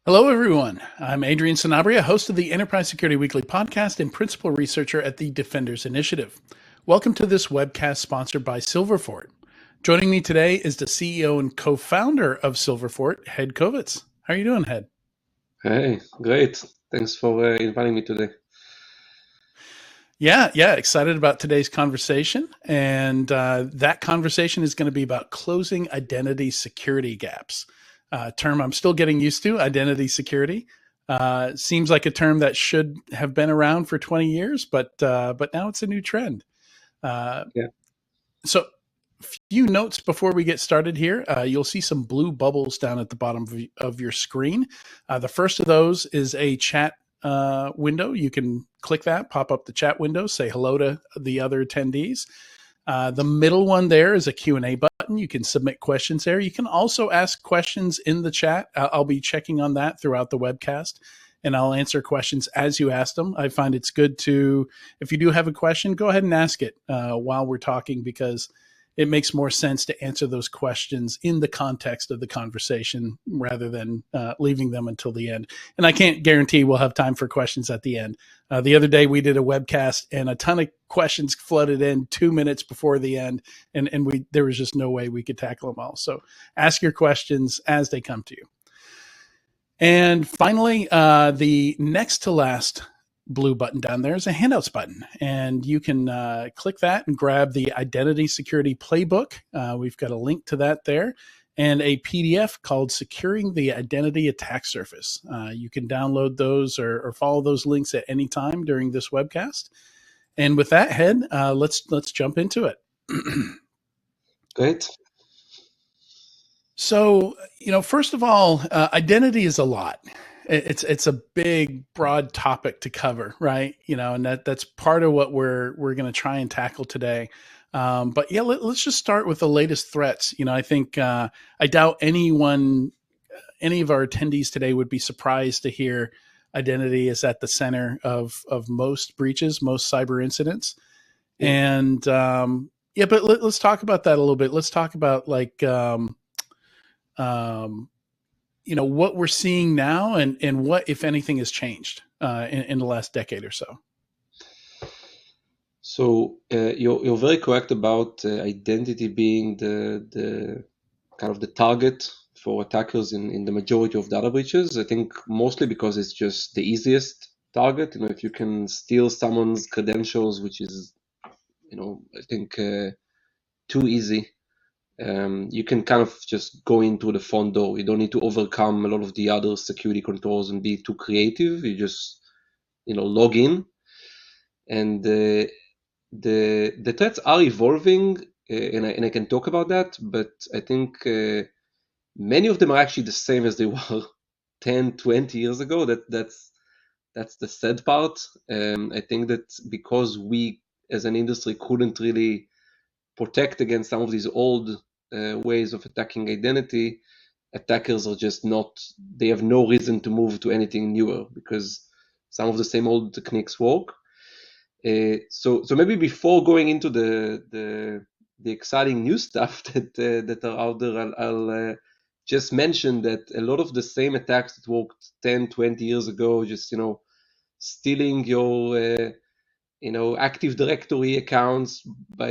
Hello, everyone. I'm Adrian Sanabria, host of the Enterprise Security Weekly podcast and principal researcher at the Defenders Initiative. Welcome to this webcast sponsored by Silverfort. Joining me today is the CEO and co-founder of Silverfort, Hed Kovetz. How are you doing, Hed? Hey, great. Thanks for inviting me today. Yeah, excited about today's conversation. And that conversation is going to be about closing identity security gaps. Term I'm still getting used to, identity security. Seems like a term that should have been around for 20 years, but now it's a new trend. Uh, Yeah. so, few notes before we get started here. You'll see some blue bubbles down at the bottom of your screen. The first of those is a chat window. You can click that, pop up the chat window, say hello to the other attendees. The middle one there is a Q&A button. You can submit questions there. You can also ask questions in the chat. I'll be checking on that throughout the webcast, and I'll answer questions as you ask them. I find it's good to, if you do have a question, go ahead and ask it while we're talking, because it makes more sense to answer those questions in the context of the conversation rather than leaving them until the end. And I can't guarantee we'll have time for questions at the end. The other day we did a webcast and a ton of questions flooded in 2 minutes before the end, and there was just no way we could tackle them all. So ask your questions as they come to you. And finally, the next to last blue button down there is a handouts button, and you can click that and grab the identity security playbook. We've got a link to that there, and a PDF called Securing the Identity Attack Surface. You can download those or follow those links at any time during this webcast. And with that, Hed, let's jump into it. Great. So, first of all, identity is a lot. It's a big, broad topic to cover, right? And that's part of what we're going to try and tackle today. But yeah, let's just start with the latest threats. I think I doubt any of our attendees today would be surprised to hear identity is at the center of most breaches, most cyber incidents. Yeah. And but let's talk about that a little bit. Let's talk about what we're seeing now and what, if anything, has changed in the last decade or so. So you're very correct about identity being the kind of the target for attackers in the majority of data breaches. I think mostly because it's just the easiest target. If you can steal someone's credentials, which is, I think too easy. You can kind of just go into the front door. You don't need to overcome a lot of the other security controls and be too creative. You just, log in. And the threats are evolving, and I can talk about that. But I think many of them are actually the same as they were 10, 20 years ago. That's the sad part. I think that because we, as an industry, couldn't really protect against some of these old ways of attacking identity, attackers are just not, they have no reason to move to anything newer because some of the same old techniques work. So maybe before going into the exciting new stuff that are out there, I'll just mention that a lot of the same attacks that worked 10, 20 years ago, just stealing your Active Directory accounts by,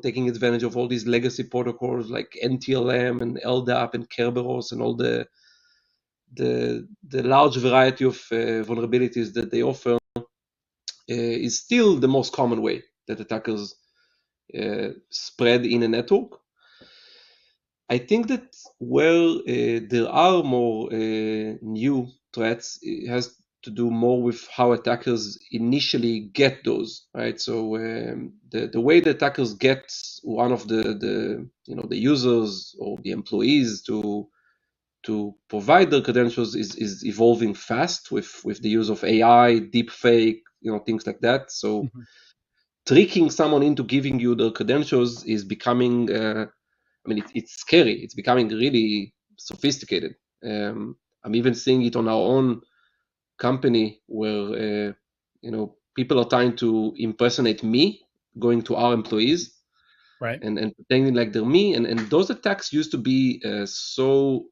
taking advantage of all these legacy protocols like NTLM and LDAP and Kerberos and all the large variety of vulnerabilities that they offer is still the most common way that attackers spread in a network. I think that where there are more new threats, it has to do more with how attackers initially get those, right? So the way the attackers get one of the users or the employees to provide their credentials is evolving fast with the use of AI, deepfake, things like that. So Mm-hmm. tricking someone into giving you their credentials is becoming it's scary. It's becoming really sophisticated. I'm even seeing it on our own company where people are trying to impersonate me, going to our employees, Right. and pretending like they're me. And those attacks used to be so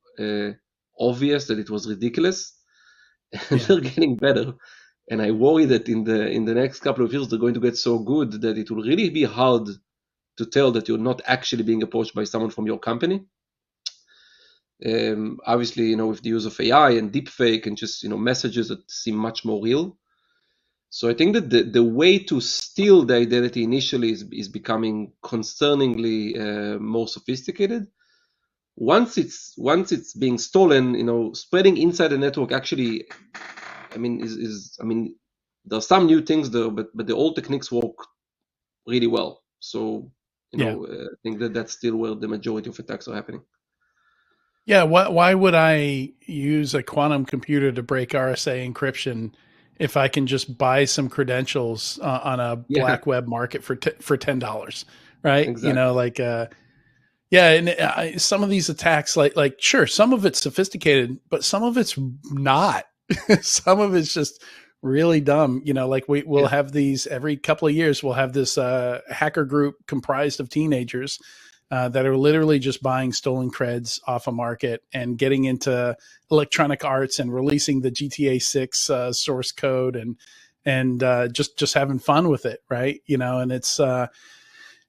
obvious that it was ridiculous, and Yeah. they're getting better. And I worry that in the next couple of years they're going to get so good that it will really be hard to tell that you're not actually being approached by someone from your company. Obviously, with the use of AI and deepfake and just messages that seem much more real. So I think that the way to steal the identity initially is becoming concerningly more sophisticated. Once it's being stolen, spreading inside the network actually, there are some new things there, but the old techniques work really well. So Yeah. I think that that's still where the majority of attacks are happening. Yeah. Why would I use a quantum computer to break RSA encryption if I can just buy some credentials on a Yeah, black web market for $10? Right. exactly. Yeah, and some of these attacks, like sure, some of it's sophisticated, but some of it's not. Some of it's just really dumb. Like we'll Yeah, have these every couple of years. We'll have this hacker group comprised of teenagers that are literally just buying stolen creds off a market and getting into Electronic Arts and releasing the GTA 6 source code and just having fun with it, right? And it's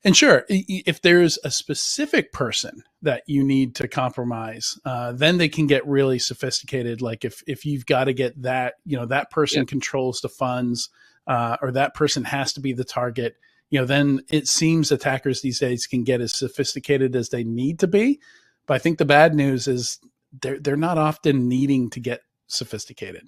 and sure, if there's a specific person that you need to compromise, then they can get really sophisticated. Like if you've got to get that, that yeah. person controls the funds, or that person has to be the target. Then it seems attackers these days can get as sophisticated as they need to be. But I think the bad news is they're not often needing to get sophisticated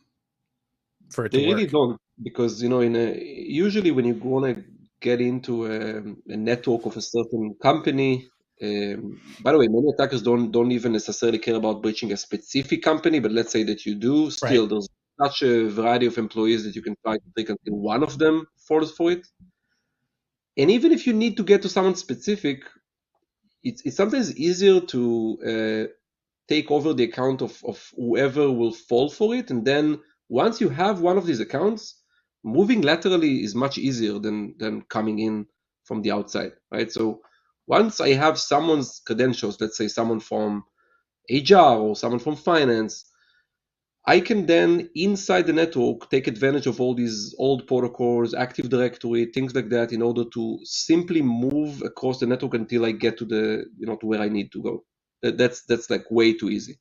for it to They really work. don't, because usually when you want to get into a network of a certain company, by the way, many attackers don't even necessarily care about breaching a specific company, but let's say that you do. Right. Still, there's such a variety of employees that you can try to take until one of them falls for it. And even if you need to get to someone specific, it's sometimes easier to take over the account of whoever will fall for it. And then once you have one of these accounts, moving laterally is much easier than coming in from the outside, right? So once I have someone's credentials, let's say someone from HR or someone from finance, I can then inside the network take advantage of all these old protocols, Active Directory, things like that, in order to simply move across the network until I get to to where I need to go. That's like way too easy.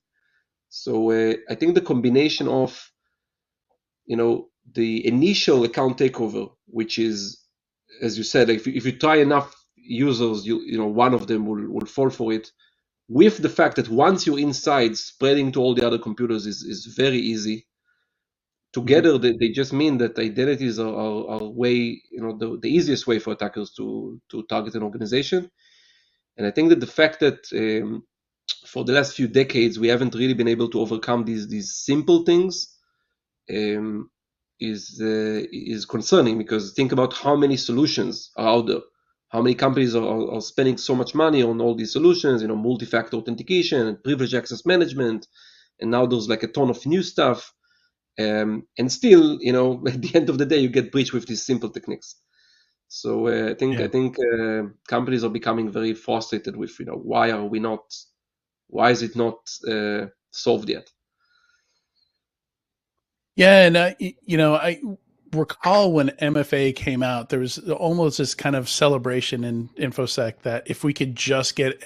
So I think the combination of the initial account takeover, which is, as you said, if you try enough users, one of them will fall for it. With the fact that once you're inside, spreading to all the other computers is very easy. Mhm. Together, they just mean that identities are way, the easiest way for attackers to target an organization. And I think that the fact that for the last few decades we haven't really been able to overcome these simple things um, is concerning, because think about how many solutions are out there, how many companies are spending so much money on all these solutions, multi-factor authentication and privilege access management, and now there's like a ton of new stuff, and still, at the end of the day, you get breached with these simple techniques. So I Yeah. think companies are becoming very frustrated with, why is it not solved yet? Yeah, and I recall when MFA came out, there was almost this kind of celebration in InfoSec that if we could just get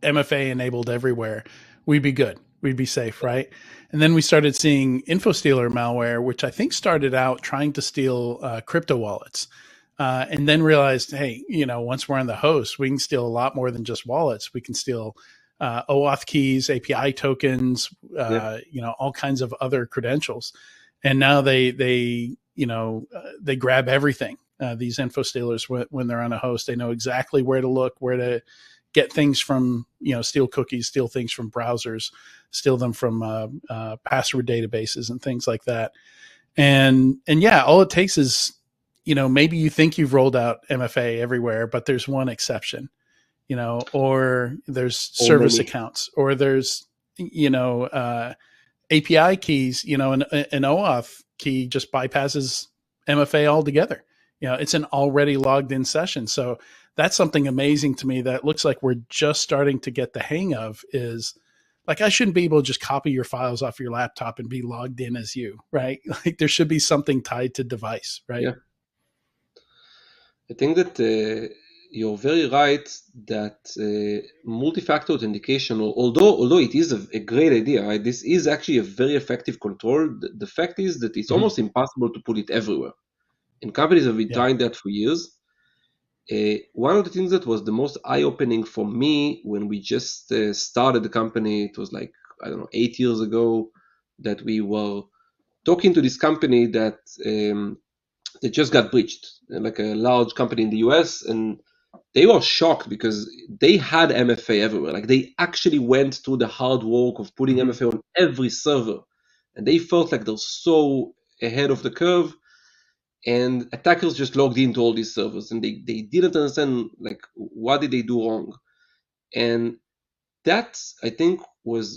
MFA enabled everywhere, we'd be good, we'd be safe, right? And then we started seeing InfoStealer malware, which I think started out trying to steal crypto wallets, and then realized, hey, once we're on the host, we can steal a lot more than just wallets. We can steal OAuth keys, API tokens, Yeah, all kinds of other credentials, and now they grab everything. These info stealers, when they're on a host, they know exactly where to look, where to get things from, steal cookies, steal things from browsers, steal them from password databases and things like that. And yeah, all it takes is, maybe you think you've rolled out MFA everywhere, but there's one exception, or there's or service many. accounts, or there's, API keys, an OAuth key just bypasses MFA altogether. It's an already logged in session. So that's something amazing to me that looks like we're just starting to get the hang of, is like I shouldn't be able to just copy your files off your laptop and be logged in as you, right? Like there should be something tied to device, right? Yeah. I think that you're very right that multi-factor authentication, although it is a great idea, right? This is actually a very effective control. The fact is that it's Mhm. almost impossible to put it everywhere. And companies have been Yeah. trying that for years. One of the things that was the most eye-opening for me when we just started the company, it was like, I don't know, 8 years ago, that we were talking to this company that they just got breached, like a large company in the US, and they were shocked because they had MFA everywhere. Like they actually went through the hard work of putting Mhm. MFA on every server, and they felt like they're so ahead of the curve. And attackers just logged into all these servers, and they didn't understand like what did they do wrong. And that I think was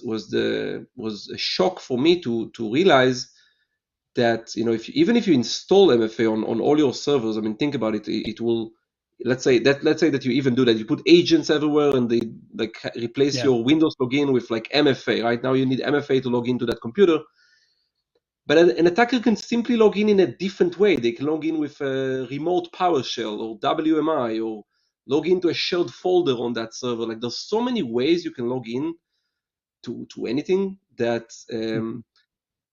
a shock for me to realize that even if you install MFA on all your servers, I mean, think about it. It will let's say that you even do that. You put agents everywhere, and they like replace Yeah. your Windows login with like MFA. Right now, you need MFA to log into that computer. But an attacker can simply log in a different way. They can log in with a remote PowerShell or WMI, or log into a shared folder on that server. Like there's so many ways you can log in to anything that Mhm.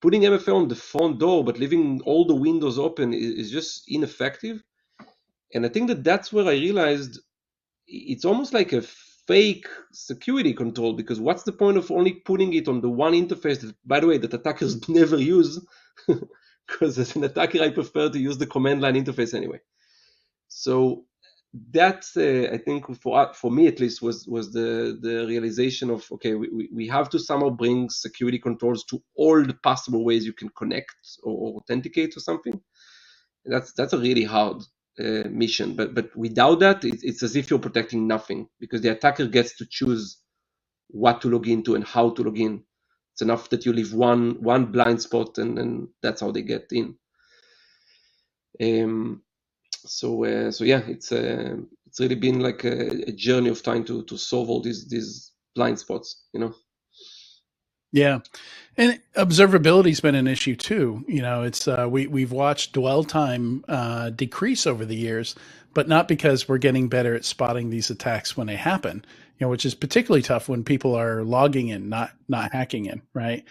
putting MFA on the front door but leaving all the windows open is just ineffective. And I think that that's where I realized it's almost like a fake security control, because what's the point of only putting it on the one interface that, by the way, that attackers never use? Because as an attacker, I prefer to use the command line interface anyway. So that's I think for me at least was the realization of, okay, we have to somehow bring security controls to all the possible ways you can connect or authenticate to something. That's a really hard mission, but without that, it's as if you're protecting nothing, because the attacker gets to choose what to log into and how to log in. It's enough that you leave one blind spot, and that's how they get in. um, so yeah, it's really been like a journey of trying to solve all these blind spots, Yeah. And observability's been an issue too. It's we've watched dwell time decrease over the years, but not because we're getting better at spotting these attacks when they happen. Which is particularly tough when people are logging in, not hacking in, right?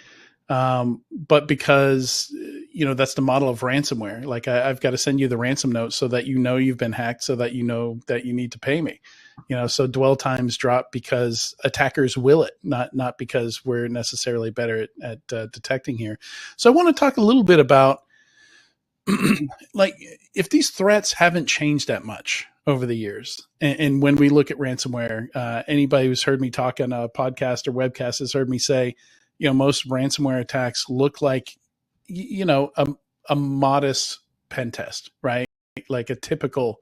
But because that's the model of ransomware. Like I've got to send you the ransom note so that you've been hacked, so that that you need to pay me. So dwell times drop because attackers will it, not because we're necessarily better at detecting here. So I want to talk a little bit about like if these threats haven't changed that much over the years, and when we look at ransomware, anybody who's heard me talk on a podcast or webcast has heard me say, most ransomware attacks look like a modest pen test, right? Like a typical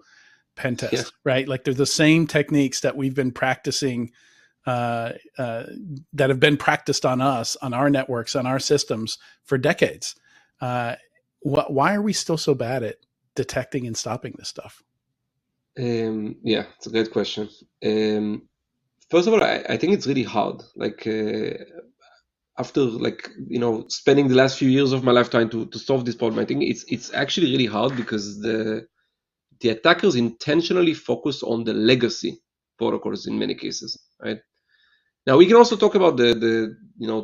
pen Yeah. test, right? Like they're the same techniques that we've been practicing, uh, uh, that have been practiced on us, on our networks, on our systems for decades. Uh, why are we still so bad at detecting and stopping this stuff? Yeah, it's a great question. First of all, I think it's really hard. Like after like spending the last few years of my life trying to solve this problem, I think it's actually really hard because the attackers intentionally focus on the legacy protocols in many cases, right? Now we can also talk about the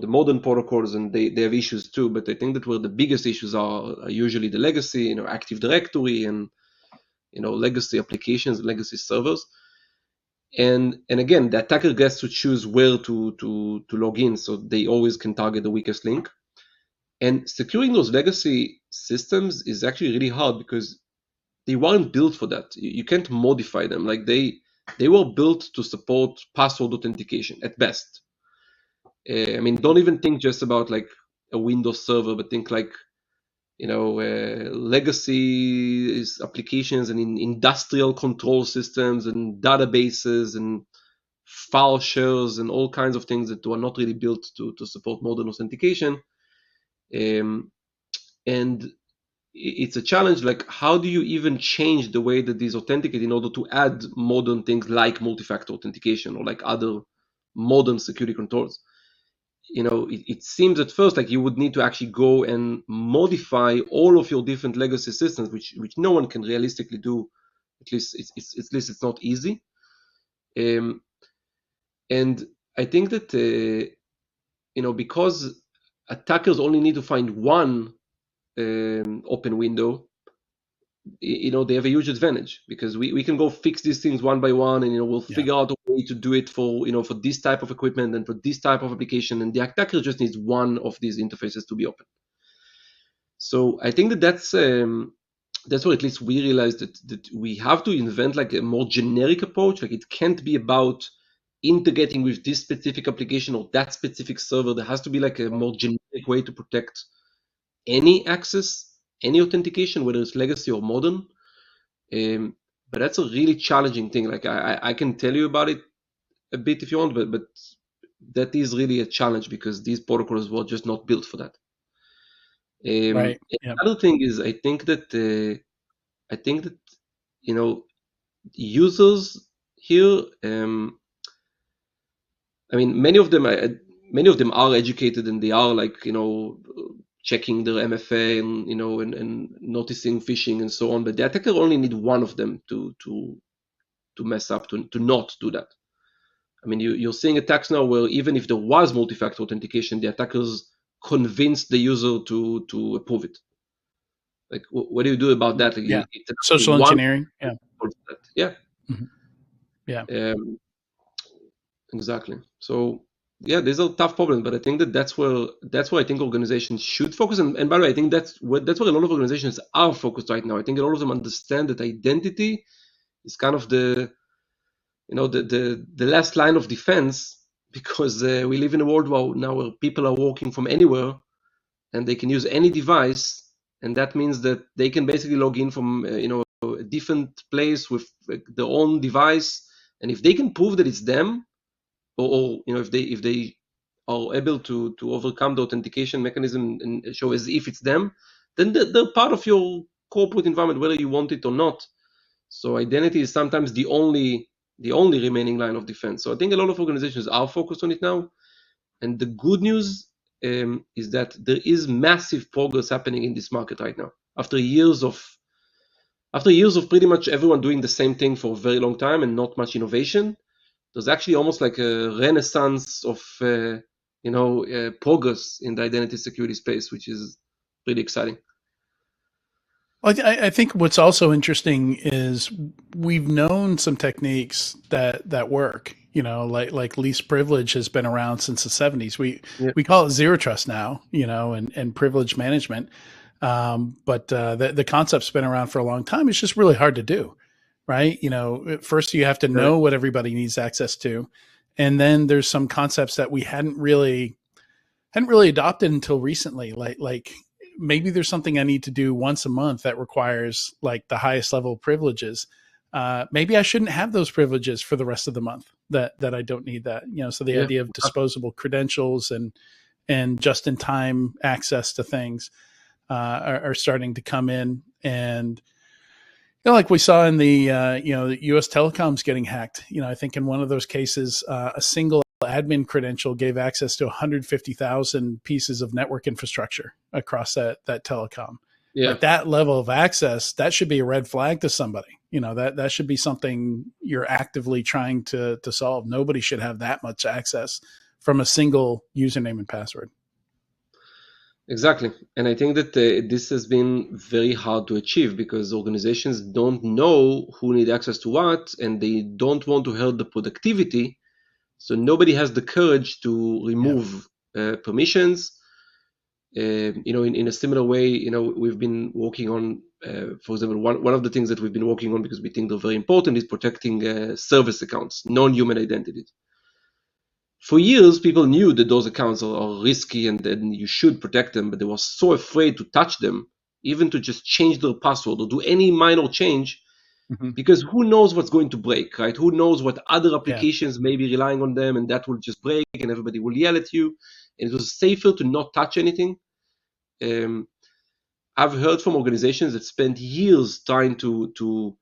modern protocols, and they have issues too. But I think that where the biggest issues are usually the legacy, Active Directory, and legacy applications, legacy servers. And again, the attacker gets to choose where to log in, so they always can target the weakest link. And securing those legacy systems is actually really hard because they weren't built for that. You can't modify them. Like they were built to support password authentication at best. I mean, don't even think just about like a Windows server, but think like legacy applications and in industrial control systems and databases and file shares and all kinds of things that were not really built to support modern authentication. And it's a challenge. Like, how do you even change the way that these authenticate in order to add modern things like multi-factor authentication or like other modern security controls? it seems at first like you would need to actually go and modify all of your different legacy systems, which no one can realistically do. At least it's not easy. And I think that because attackers only need to find one open window, they have a huge advantage, because we can go fix these things one by one, and we'll Yeah. figure out a way to do it for for this type of equipment and for this type of application, and the attacker just needs one of these interfaces to be open. So I think that's where at least we realized that we have to invent like a more generic approach. Like, it can't be about integrating with this specific application or that specific server. There has to be like a more generic way to protect any access, any authentication, whether it's legacy or modern. But that's a really challenging thing. Like, I can tell you about it a bit if you want, but that is really a challenge, because these protocols were just not built for that. Right. Yeah. Another thing is, I think that users here, I mean, many of them are educated, and they are like checking their MFA and and noticing phishing and so on. But the attacker only need one of them to mess up, to not do that. I mean, you're seeing attacks now where even if there was multi-factor authentication, the attackers convinced the user to approve it. Like, what do you do about that? Like, Yeah. it's Social one. engineering. Yeah. Yeah. Mhm. Yeah. Exactly. So yeah, these are tough problems, but I think that's where I think organizations should focus. And by the way, I think that's where a lot of organizations are focused right now. I think a lot of them understand that identity is kind of the last line of defense, because we live in a world where people are working from anywhere, and they can use any device, and that means that they can basically log in from a different place with their own device, and if they can prove that it's them, or if they are able to overcome the authentication mechanism and show as if it's them, then they're part of your corporate environment, whether you want it or not. So identity is sometimes the only remaining line of defense. So I think a lot of organizations are focused on it now. And the good news is that there is massive progress happening in this market right now. After years of pretty much everyone doing the same thing for a very long time and not much innovation, there's actually almost like a renaissance of progress in the identity security space, which is really exciting. Well, I think what's also interesting is we've known some techniques that work. Like least privilege has been around since the 70s. We call it zero trust now. And privilege management. But the concept's been around for a long time. It's just really hard to do, right? First you have to know what everybody needs access to, and then there's some concepts that we hadn't really adopted until recently. Like maybe there's something I need to do once a month that requires like the highest level of privileges. Maybe I shouldn't have those privileges for the rest of the month. That I don't need that. So the idea of disposable credentials and just in time access to things are starting to come in. And like we saw in the the U.S. telecoms getting hacked. I think in one of those cases, a single admin credential gave access to 150,000 pieces of network infrastructure across that telecom. Yeah. Like that level of access, that should be a red flag to somebody. That should be something you're actively trying to solve. Nobody should have that much access from a single username and password. Exactly. And I think that this has been very hard to achieve, because organizations don't know who need access to what, and they don't want to hurt the productivity. So nobody has the courage to remove permissions. In a similar way, we've been working on, for example, one of the things that we've been working on, because we think they're very important, is protecting service accounts, non-human identities. For years, people knew that those accounts are risky and you should protect them, but they were so afraid to touch them, even to just change their password or do any minor change, because who knows what's going to break, right? Who knows what other applications may be relying on them, and that will just break and everybody will yell at you. And it was safer to not touch anything. I've heard from organizations that spent years trying to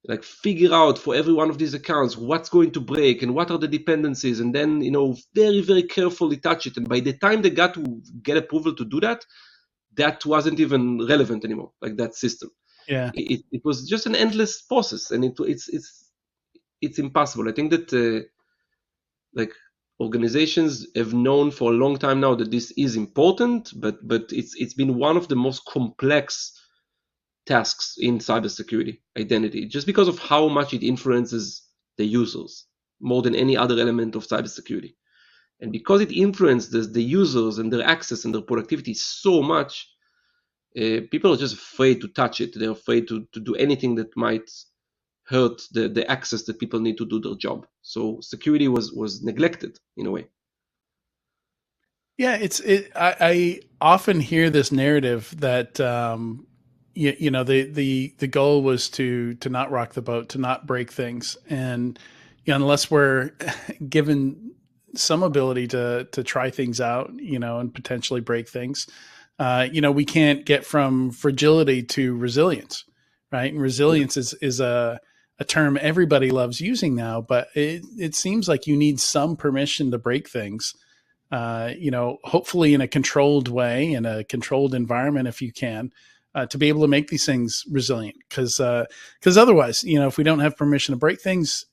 like figure out for every one of these accounts what's going to break and what are the dependencies, and then very, very carefully touch it. And by the time they got to get approval to do that, that wasn't even relevant anymore, like that system. Yeah. It was just an endless process, and it's impossible. I think that like organizations have known for a long time now that this is important, but it's been one of the most complex tasks in cybersecurity identity, just because of how much it influences the users more than any other element of cybersecurity. And because it influences the users and their access and their productivity so much, people are just afraid to touch it. They're afraid to do anything that might hurt the access that people need to do their job. So security was neglected in a way. Yeah, I often hear this narrative that the goal was to not rock the boat, to not break things, and unless we're given some ability to try things out, and potentially break things, we can't get from fragility to resilience, right? And Yeah. resilience is a term everybody loves using now, but it seems like you need some permission to break things, hopefully in a controlled way, in a controlled environment, if you can, to be able to make these things resilient. Because otherwise, if we don't have permission to break things,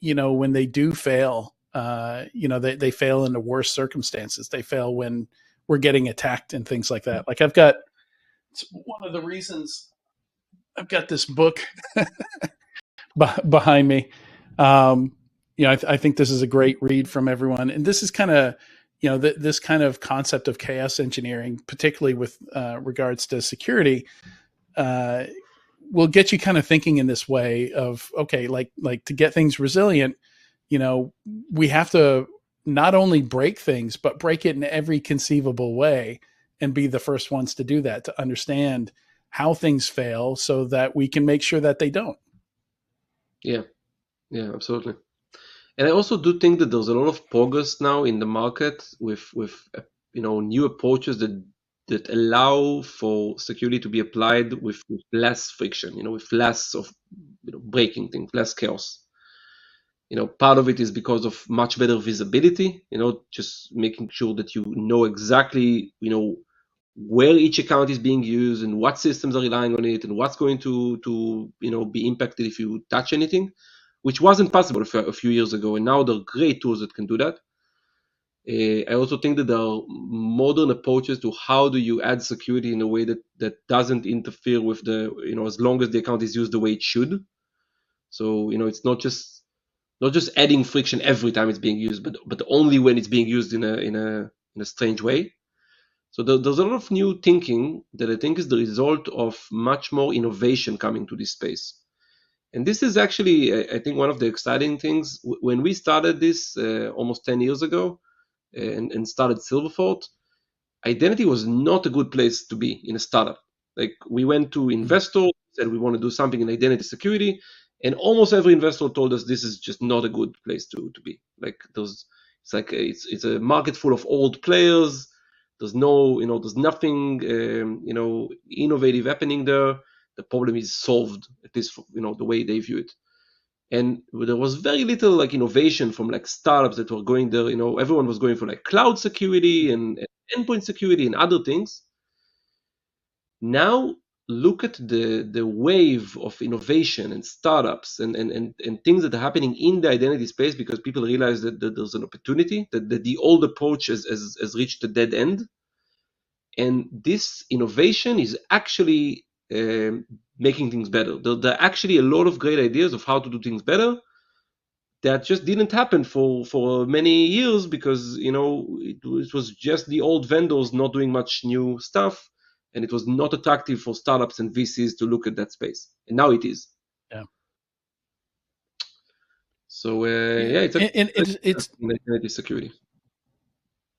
when they do fail, they fail into worse circumstances. They fail when we're getting attacked and things like that. Like it's one of the reasons I've got this book behind me. I think this is a great read from everyone, and this is kind of, this kind of concept of chaos engineering, particularly with regards to security, uh, will get you kind of thinking in this way of, okay, like to get things resilient, we have to not only break things, but break it in every conceivable way, and be the first ones to do that, to understand how things fail so that we can make sure that they don't. Yeah, yeah, absolutely. And I also do think that there's a lot of progress now in the market with new approaches that allow for security to be applied with less friction, with less of breaking things, less chaos. Part of it is because of much better visibility, just making sure that you know exactly, where each account is being used and what systems are relying on it and what's going to be impacted if you touch anything, which wasn't possible a few years ago. And now there are great tools that can do that. I also think that there are modern approaches to how do you add security in a way that doesn't interfere with as long as the account is used the way it should. So, it's not just adding friction every time it's being used, but only when it's being used in a strange way. So there's a lot of new thinking that I think is the result of much more innovation coming to this space. And this is actually, I think, one of the exciting things. When we started this almost 10 years ago and started Silverfort, identity was not a good place to be in a startup. Like we went to investors, said we want to do something in identity security, and almost every investor told us this is just not a good place to be. Like it's a market full of old players. There's nothing innovative happening there. The problem is solved, at least the way they view it. And there was very little like innovation from like startups that were going there. Everyone was going for like cloud security and endpoint security and other things. Now look at the wave of innovation and startups and things that are happening in the identity space, because people realize that there's an opportunity, that the old approach has reached a dead end. And this innovation is actually making things better. There are actually a lot of great ideas of how to do things better that just didn't happen for many years, because it was just the old vendors not doing much new stuff, and it was not attractive for startups and VCs to look at that space. And now it is. Yeah. So Yeah. yeah, it's And it's identity security.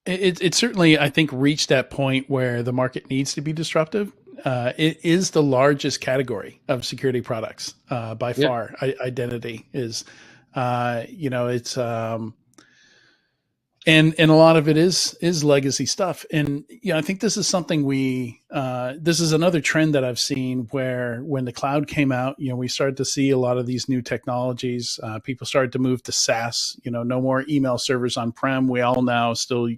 it's certainly, I think, reached that point where the market needs to be disruptive. It is the largest category of security products by Yeah, far. Identity is, it's and a lot of it is legacy stuff. And I think this is something this is another trend that I've seen, where when the cloud came out, we started to see a lot of these new technologies. People started to move to SaaS. No more email servers on prem. We all now still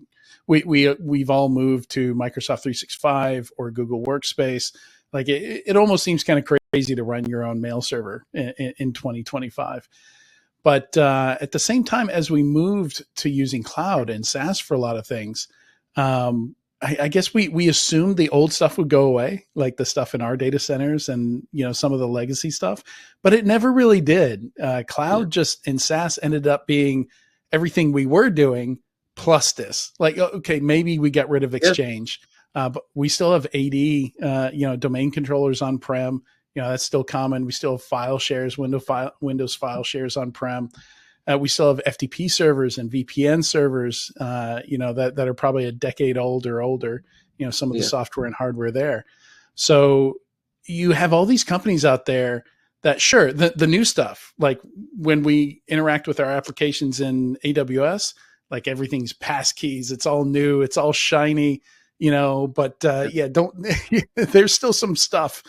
we've all moved to Microsoft 365 or Google Workspace. Like it almost seems kind of crazy to run your own mail server in 2025. But at the same time, as we moved to using cloud and SaaS for a lot of things, I guess we assumed the old stuff would go away, like the stuff in our data centers and some of the legacy stuff, but it never really did. Cloud just in SaaS ended up being everything we were doing plus this. Like, okay, maybe we got rid of Exchange, but we still have AD, domain controllers on prem. That's still common. We still have file shares, Windows file shares on prem. We still have FTP servers and VPN servers, that are probably a decade old or older, some of the software and hardware there. So you have all these companies out there that, sure, the new stuff, like when we interact with our applications in AWS, like everything's passkeys, it's all new, it's all shiny, but there's still some stuff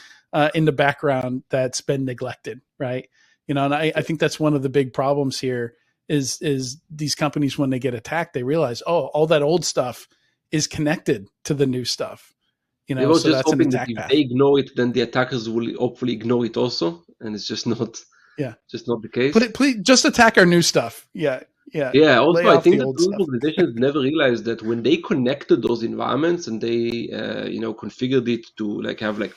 in the background that's been neglected, right? And I think that's one of the big problems here is these companies, when they get attacked, they realize, all that old stuff is connected to the new stuff. So just that's hoping that if they ignore it, then the attackers will hopefully ignore it also, and it's just not the case. Please just attack our new stuff. Yeah. Also, I think that organizations never realized that when they connected those environments and they configured it to have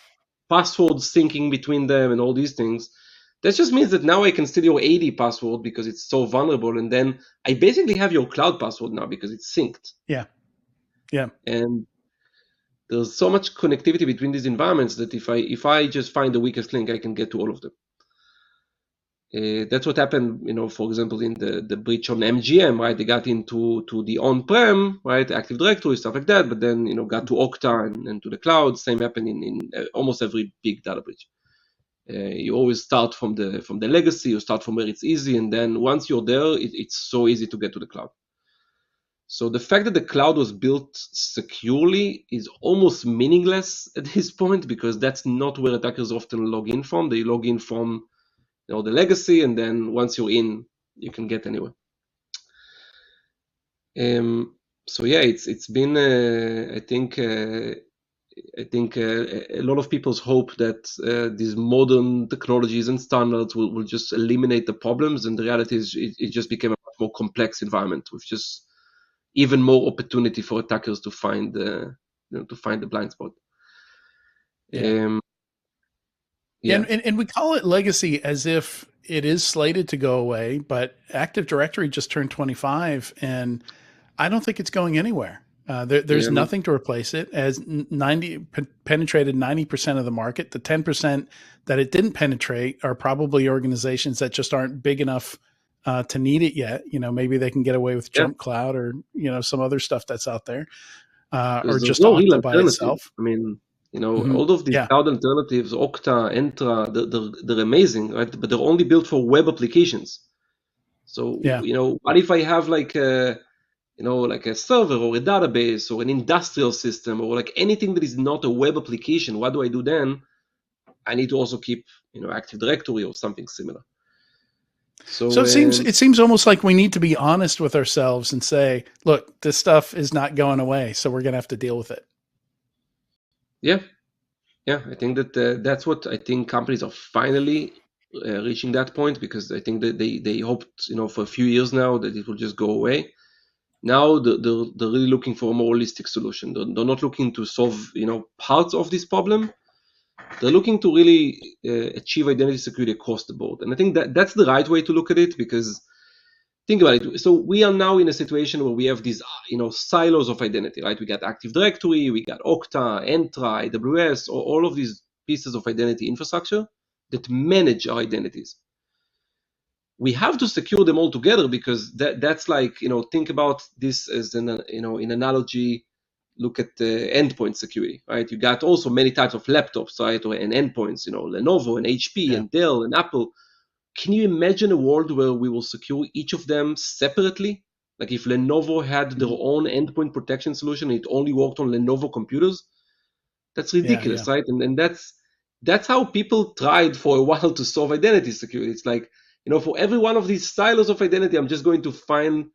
passwords syncing between them and all these things, that just means that now I can steal your AD password because it's so vulnerable, and then I basically have your cloud password now because it's synced. Yeah. And there's so much connectivity between these environments that if I just find the weakest link, I can get to all of them. That's what happened, for example, in the breach on MGM, right? They got into the on-prem, right, Active Directory, stuff like that, but then, got to Okta and to the cloud. Same happened in almost every big data breach. You always start from the legacy, you start from where it's easy, and then once you're there, it's so easy to get to the cloud. So the fact that the cloud was built securely is almost meaningless at this point, because that's not where attackers often log in from. They log in from the legacy, and then once you're in, you can get anywhere. So it's been I think a lot of people's hope that these modern technologies and standards will just eliminate the problems, and the reality is it just became a much more complex environment with just even more opportunity for attackers to find the blind spot. And we call it legacy as if it is slated to go away, but Active Directory just turned 25, and I don't think it's going anywhere. There's nothing to replace it. As penetrated 90% of the market, the 10% that it didn't penetrate are probably organizations that just aren't big enough to need it yet. Maybe they can get away with Jump Cloud or some other stuff that's out there, or just Okta by itself. I mean, all of these cloud alternatives, Okta, Entra, they're amazing, right? But they're only built for web applications. So, what if I have like a server or a database or an industrial system or anything that is not a web application? What do I do then? I need to also keep, Active Directory or something similar. So it seems almost like we need to be honest with ourselves and say, look, this stuff is not going away, so we're going to have to deal with it. I think that that's what I think companies are finally reaching that point, because I think that they hoped, for a few years now that it will just go away. Now they're really looking for a more holistic solution. They're not looking to solve, parts of this problem. They're looking to really achieve identity security across the board. And I think that that's the right way to look at it, because think about it. So we are now in a situation where we have these, silos of identity, right? We got Active Directory, we got Okta, Entra, AWS, all of these pieces of identity infrastructure that manage our identities. We have to secure them all together, because that's like, think about this as in analogy. Look at the endpoint security, right? You got also many types of laptops, right? And endpoints, Lenovo and HP and Dell and Apple. Can you imagine a world where we will secure each of them separately? Like if Lenovo had their own endpoint protection solution, it only worked on Lenovo computers. That's ridiculous, right? And that's how people tried for a while to solve identity security. It's like, for every one of these silos of identity, I'm just going to find,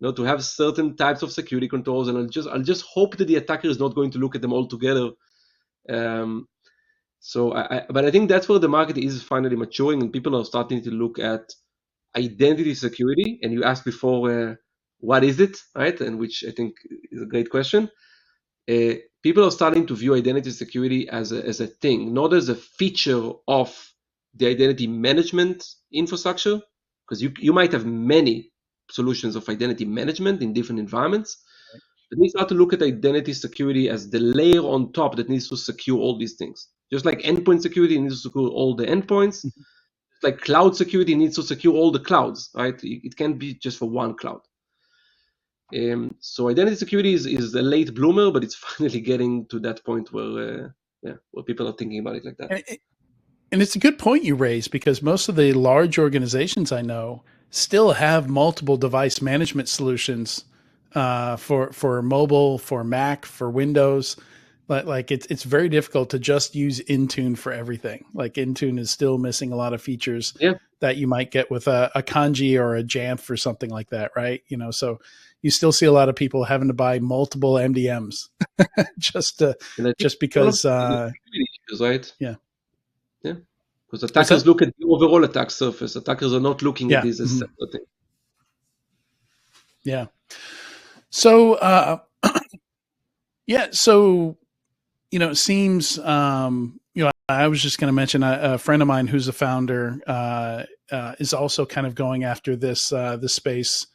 to have certain types of security controls, and I'll just hope that the attacker is not going to look at them all together. But I think that's where the market is finally maturing, and people are starting to look at identity security. And you asked before, what is it, right? And which I think is a great question. People are starting to view identity security as a thing, not as a feature of the identity management infrastructure, because you might have many solutions of identity management in different environments. But they start to look at identity security as the layer on top that needs to secure all these things. Just like endpoint security needs to secure all the endpoints, like cloud security needs to secure all the clouds, right? It can't be just for one cloud. So identity security is a late bloomer, but it's finally getting to that point where people are thinking about it like that. And it's a good point you raised, because most of the large organizations I know still have multiple device management solutions for mobile, for Mac, for Windows. But like it's very difficult to just use Intune for everything. Like Intune is still missing a lot of features that you might get with a Kanji or a Jamf or something like that, right? So you still see a lot of people having to buy multiple MDMs just because. Right? Yeah. Because attackers look at the overall attack surface. Attackers are not looking at this as separate thing. Yeah. So, So, it seems, I was just going to mention a friend of mine who's a founder is also kind of going after this space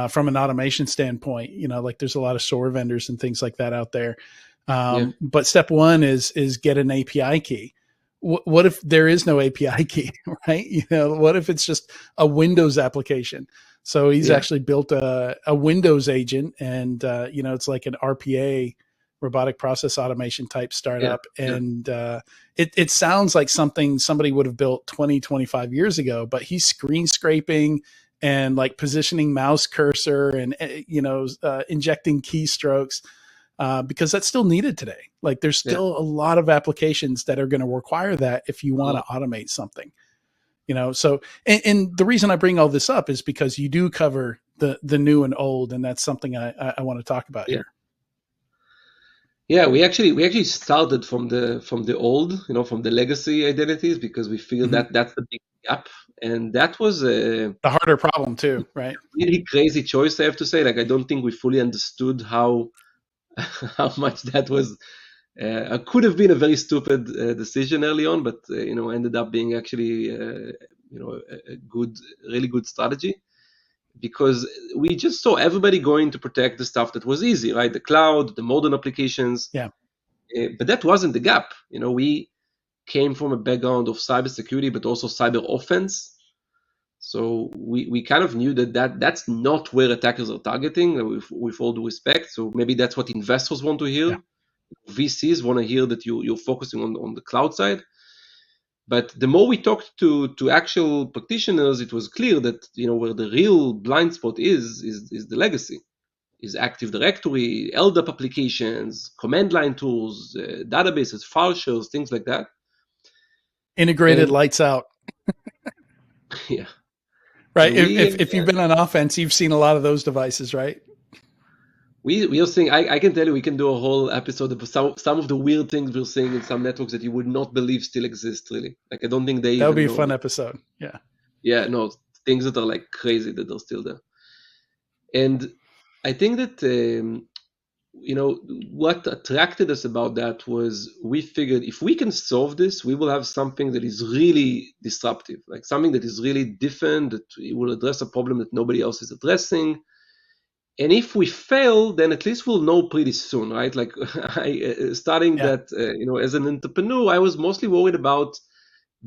from an automation standpoint. Like there's a lot of SOAR vendors and things like that out there. But step one is get an API key. What if there is no API key, right? What if it's just a Windows application? So he's actually built a Windows agent, and it's like an RPA, robotic process automation type startup. And it sounds like something somebody would have built 20, 25 years ago, but he's screen scraping and like positioning mouse cursor and, injecting keystrokes. Because that's still needed today. Like there's still a lot of applications that are going to require that if you want to automate something, so, and the reason I bring all this up is because you do cover the new and old, and that's something I want to talk about here. Yeah, we actually started from the old, from the legacy identities, because we feel that that's the big gap, and that was the harder problem too, right? Really crazy choice, I have to say. Like I don't think we fully understood how much that was could have been a very stupid decision early on, but ended up being actually a really good strategy, because we just saw everybody going to protect the stuff that was easy, right? The cloud, the modern applications. But that wasn't the gap. We came from a background of cybersecurity, but also cyber offense. So we kind of knew that's not where attackers are targeting, with all due respect. So maybe that's what investors want to hear. VCs want to hear that you're focusing on the cloud side. But the more we talked to actual practitioners, it was clear that where the real blind spot is the legacy, is Active Directory, LDAP applications, command line tools, databases, file shares, things like that. Integrated lights out. Yeah. Right. If you've been on offense, you've seen a lot of those devices, right? We are seeing, I can tell you, we can do a whole episode of some of the weird things we're seeing in some networks that you would not believe still exist, really. Like, I don't think that would be a fun episode. Yeah. Yeah, no, things that are like crazy that are still there. And I think that, what attracted us about that was we figured if we can solve this, we will have something that is really disruptive, like something that is really different, that will address a problem that nobody else is addressing. And if we fail, then at least we'll know pretty soon, right? Like that, as an entrepreneur, I was mostly worried about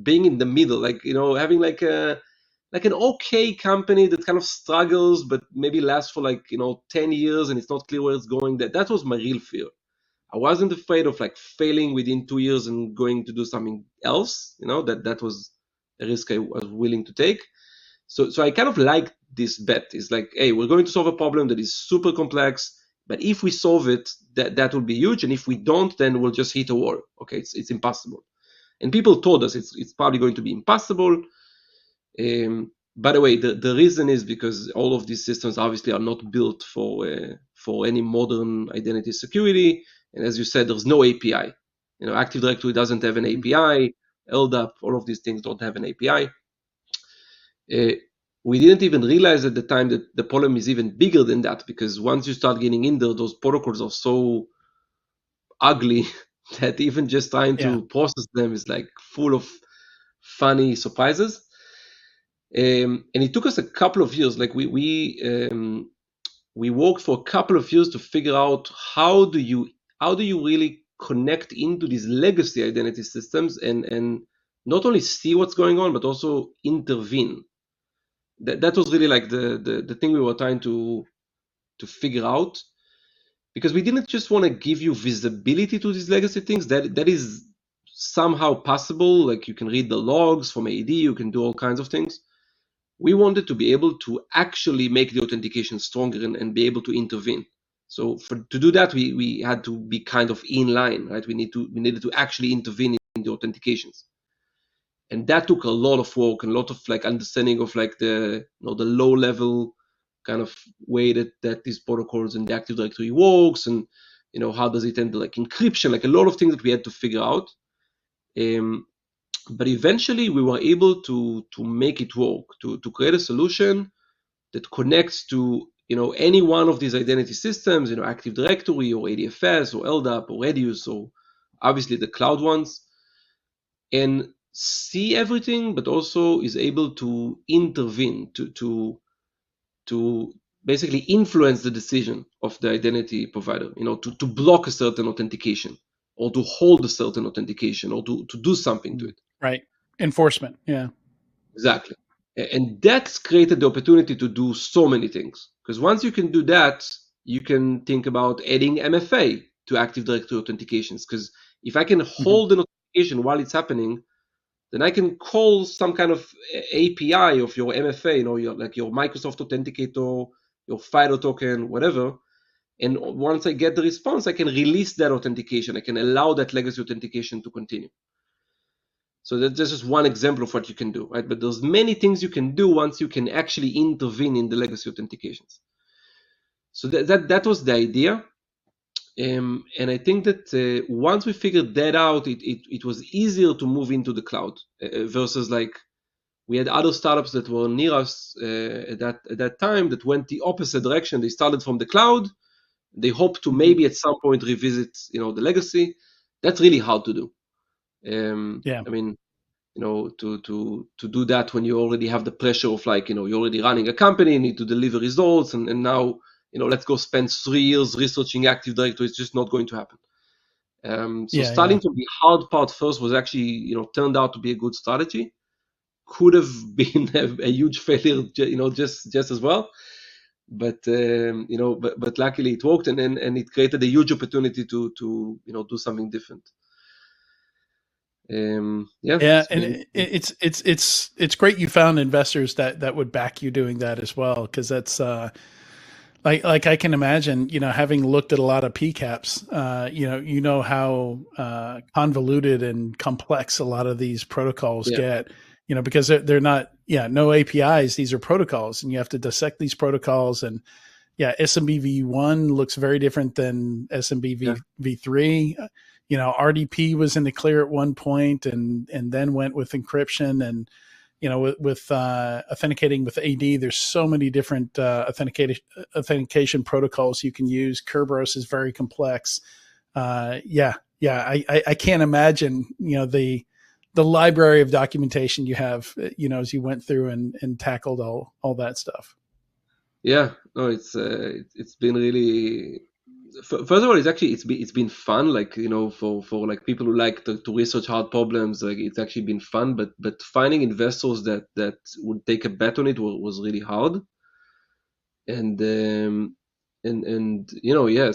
being in the middle, like, having like an okay company that kind of struggles, but maybe lasts for 10 years and it's not clear where it's going. That was my real fear. I wasn't afraid of like failing within 2 years and going to do something else. That was a risk I was willing to take. So I kind of liked this bet. It's like, hey, we're going to solve a problem that is super complex, but if we solve it, that will be huge, and if we don't, then we'll just hit a wall. Okay, it's impossible. And people told us it's probably going to be impossible. By the way, the reason is because all of these systems obviously are not built for any modern identity security. And as you said, there's no API. Active Directory doesn't have an API. LDAP, all of these things don't have an API. We didn't even realize at the time that the problem is even bigger than that, because once you start getting in there, those protocols are so ugly that even just trying to process them is like full of funny surprises. And it took us a couple of years. Like we worked for a couple of years to figure out how do you really connect into these legacy identity systems and not only see what's going on but also intervene. That was really like the thing we were trying to figure out, because we didn't just want to give you visibility to these legacy things. That is somehow possible. Like you can read the logs from AD, you can do all kinds of things. We wanted to be able to actually make the authentication stronger and be able to intervene. So to do that, we had to be kind of in line, right? We needed to actually intervene in the authentications. And that took a lot of work and a lot of like understanding of like the low level kind of way that these protocols and the Active Directory works, and how does it handle like encryption, like a lot of things that we had to figure out. But eventually we were able to make it work, to create a solution that connects to any one of these identity systems, Active Directory or ADFS or LDAP or Radius or obviously the cloud ones, and see everything, but also is able to intervene to basically influence the decision of the identity provider, to block a certain authentication or to hold a certain authentication or to do something to it. Right. Enforcement. Yeah. Exactly. And that's created the opportunity to do so many things. Because once you can do that, you can think about adding MFA to Active Directory authentications. Because if I can hold an authentication while it's happening, then I can call some kind of API of your MFA, your Microsoft Authenticator, your FIDO token, whatever. And once I get the response, I can release that authentication. I can allow that legacy authentication to continue. So that's just one example of what you can do, right? But there's many things you can do once you can actually intervene in the legacy authentications. So that was the idea. And I think that once we figured that out, it was easier to move into the cloud versus like we had other startups that were near us at that time that went the opposite direction. They started from the cloud. They hope to maybe at some point revisit, the legacy. That's really hard to do. I mean, to do that when you already have the pressure of like, you're already running a company, you need to deliver results, and now, let's go spend 3 years researching Active Directory. It's just not going to happen. Starting from the hard part first was actually, turned out to be a good strategy. Could have been a huge failure, just as well. But but luckily it worked, and it created a huge opportunity to do something different. And it's great you found investors that would back you doing that as well, because that's like I can imagine, having looked at a lot of PCAPs, how convoluted and complex a lot of these protocols get, because they're not, no APIs. These are protocols, and you have to dissect these protocols. And SMB v1 looks very different than SMB v3. RDP was in the clear at one point, and then went with encryption, and with authenticating with AD, there's so many different authentication protocols you can use. Kerberos is very complex. I can't imagine the library of documentation you have, as you went through and tackled all that stuff. Yeah, no, it's been really. First of all, it's been fun, like for like people who like to research hard problems. Like it's actually been fun, but finding investors that would take a bet on it was really hard. And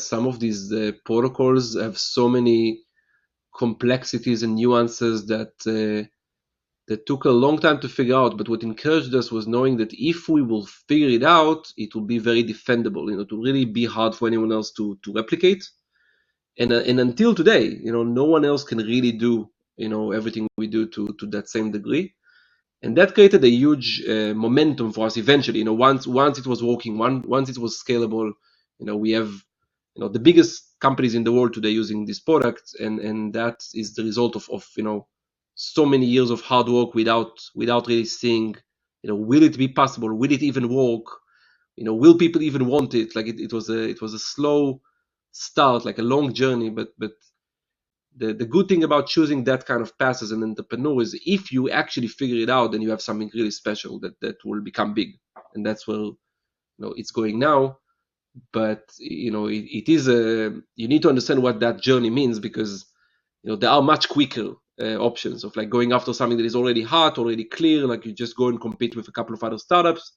some of these protocols have so many complexities and nuances that that took a long time to figure out. But what encouraged us was knowing that if we will figure it out, it will be very defendable. To really be hard for anyone else to replicate. And until today, no one else can really do everything we do to that same degree. And that created a huge momentum for us eventually. Once it was working, once it was scalable, we have the biggest companies in the world today using this product, and that is the result of so many years of hard work without really seeing will it be possible, will it even work, will people even want it. Like it was a slow start, like a long journey, but the good thing about choosing that kind of path as an entrepreneur is if you actually figure it out, then you have something really special that will become big, and that's where it's going now. But it is you need to understand what that journey means, because there are much quicker options of like going after something that is already hot, already clear, like you just go and compete with a couple of other startups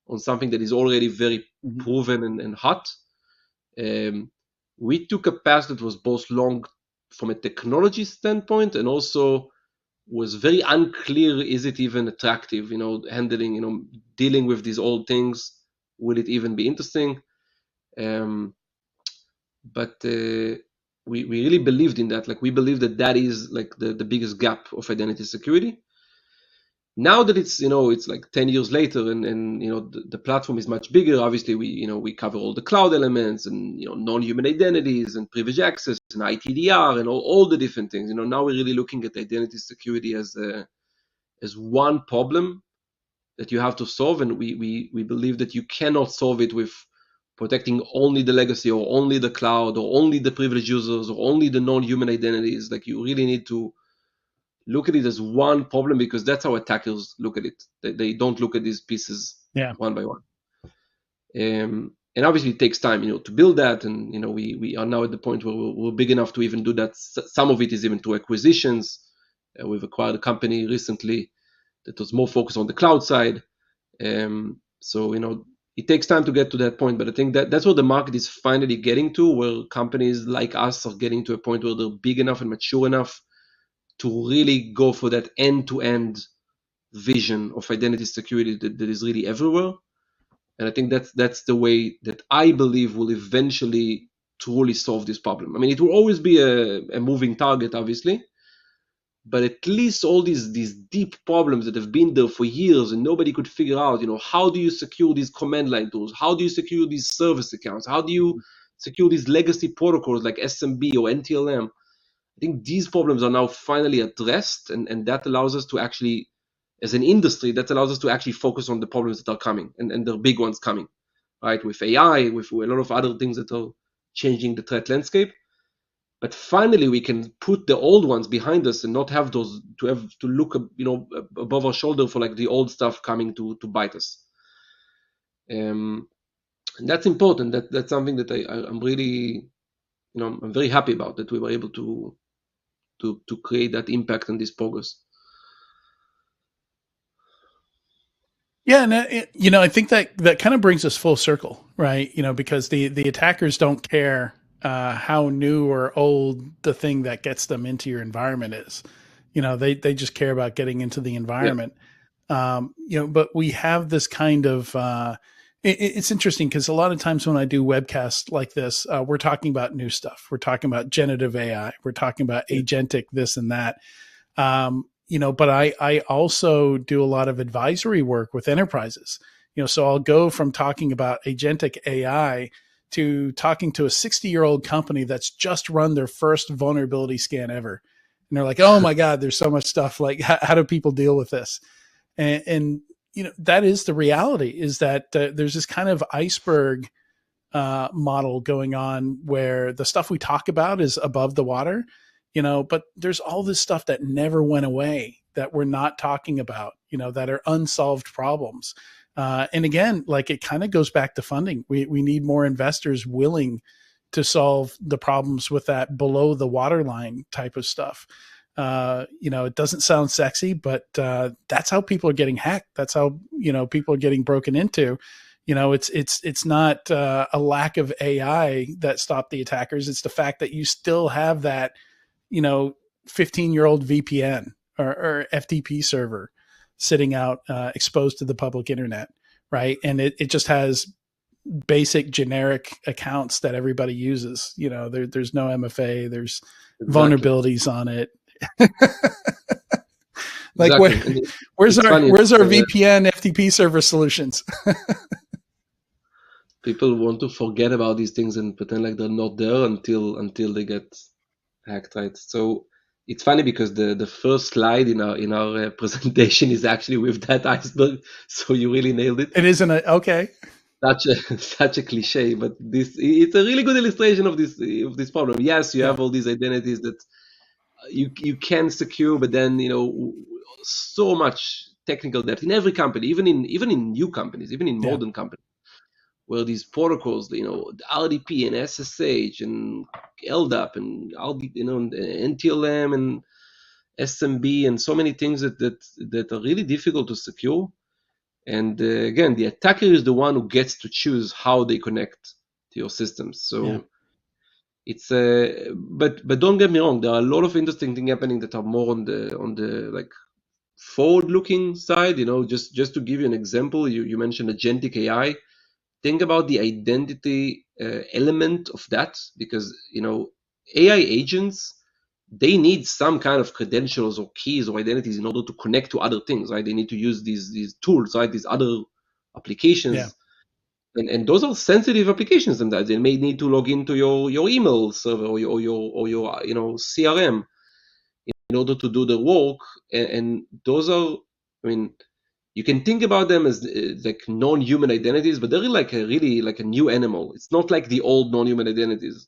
on something that is already very proven and hot. We took a path that was both long from a technology standpoint and also was very unclear. Is it even attractive? Handling, dealing with these old things. Will it even be interesting? But we really believed in that. Like we believe that is like the biggest gap of identity security. Now that it's it's like 10 years later, and the platform is much bigger. Obviously, we cover all the cloud elements and non-human identities and privileged access and ITDR and all the different things. Now we're really looking at identity security as one problem that you have to solve, and we believe that you cannot solve it with protecting only the legacy or only the cloud or only the privileged users or only the non-human identities. Like you really need to look at it as one problem, because that's how attackers look at it. They don't look at these pieces one by one. And obviously it takes time, to build that. And, we are now at the point where we're big enough to even do that. Some of it is even through acquisitions. We've acquired a company recently that was more focused on the cloud side. So, it takes time to get to that point, but I think that's what the market is finally getting to, where companies like us are getting to a point where they're big enough and mature enough to really go for that end-to-end vision of identity security that is really everywhere. And I think that's the way that I believe will eventually truly solve this problem. I mean, it will always be a moving target, obviously, but at least all these deep problems that have been there for years and nobody could figure out, how do you secure these command line tools? How do you secure these service accounts? How do you secure these legacy protocols like SMB or NTLM? I think these problems are now finally addressed, and that allows us to actually, as an industry, that allows us to actually focus on the problems that are coming, and the big ones coming, right? With AI, with a lot of other things that are changing the threat landscape. But finally, we can put the old ones behind us and not have those to look, above our shoulder for like the old stuff coming to bite us. And that's important. That's something that I'm really, I'm very happy about, that we were able to create that impact and this progress. Yeah, and I think that kind of brings us full circle, right? Because the attackers don't care how new or old the thing that gets them into your environment is. They just care about getting into the environment. Yeah. But we have this kind of it's interesting because a lot of times when I do webcasts like this, we're talking about new stuff. We're talking about generative AI. We're talking about agentic this and that. But I also do a lot of advisory work with enterprises. So I'll go from talking about agentic AI to talking to a 60-year-old company that's just run their first vulnerability scan ever. And they're like, oh my God, there's so much stuff. Like, how do people deal with this? And that is the reality, is that there's this kind of iceberg model going on where the stuff we talk about is above the water, but there's all this stuff that never went away that we're not talking about, that are unsolved problems. And again, like it kind of goes back to funding. We need more investors willing to solve the problems with that below the waterline type of stuff. It doesn't sound sexy, but that's how people are getting hacked. That's how, people are getting broken into. It's not a lack of AI that stopped the attackers. It's the fact that you still have that, 15-year-old VPN, or FTP server sitting out exposed to the public internet, right? And it just has basic generic accounts that everybody uses. There's no MFA, there's Exactly. vulnerabilities on it. Like Exactly. where's It's our funny. VPN FTP server solutions? People want to forget about these things and pretend like they're not there until they get hacked, right? So it's funny because the first slide in our presentation is actually with that iceberg. So you really nailed it. It isn't okay. Such a cliche, but it's a really good illustration of this problem. Yes, you have all these identities that you can secure, but then so much technical debt in every company, even in new companies, even in modern companies, where these protocols, the RDP and SSH and LDAP and and NTLM and SMB and so many things that are really difficult to secure. And again, the attacker is the one who gets to choose how they connect to your systems. So it's but don't get me wrong, there are a lot of interesting things happening that are more on the like forward-looking side. Just to give you an example, you mentioned agentic AI. Think about the identity element of that, because AI agents, they need some kind of credentials or keys or identities in order to connect to other things, right? They need to use these tools, right? These other applications, and those are sensitive applications. Sometimes they may need to log into your email server or your CRM in order to do the work, and those are, I mean, you can think about them as like non-human identities, but they're really like a new animal. It's not like the old non-human identities.